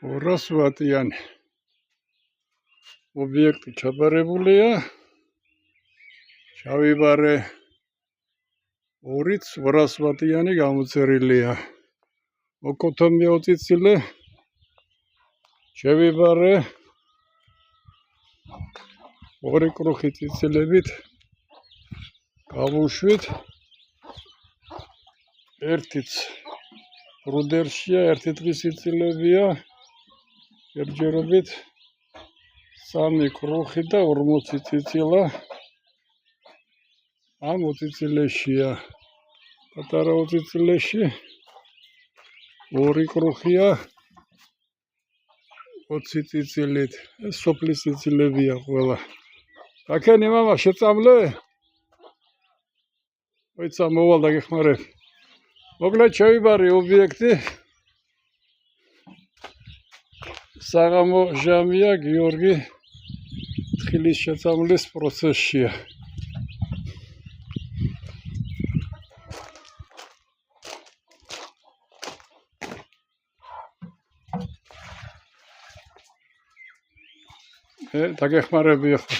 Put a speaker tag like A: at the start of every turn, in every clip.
A: 200-ვატიანი ობიექტი ჩაბარებულია. ჩავიბარე 200-ვატიანი გამოწერილია. მოკოთომი ოციცილე შევიბარე 2 კრუხი ციცილებით გავუშვით. ერთიც რუდერშია, ერთი დღის ციცილებია. ერთჯერობით 3 კრუხი და 40 ციცილა ამ ოციცილეშია. პატარა ოციცილეში 2 კრუხია 20 ციცილით. ეს სოფლის ციცილებია ყველა. აქენი მამა შეწამლე? ოიცა მოვალ და გეხმარებ. მოკლედ შევიბარე ობიექტი. საღამო ჟამია გიორგი თხილის შეწამლის პროცესშია. დაგეხმარები ახლა.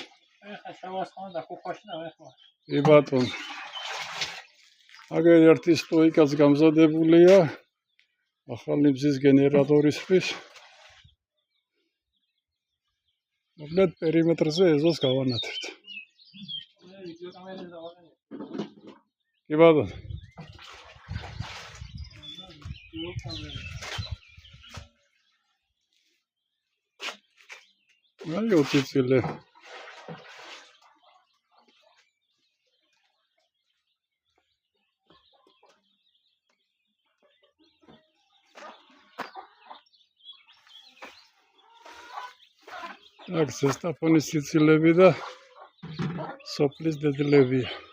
B: ეხლა შევასხმა და ხუხაში და ეხლა.
A: ბატონო. აგერ ერთი სტოიკაც გამზადებულია. ახალი მზის გენერატორისთვის. მოკლედ პერიმეტრზე ეზოს გავანათებთ. კი ბატონო. აი ოციცილე. აქ ზესტაფონის ციცილები და სოფლის დედლებია.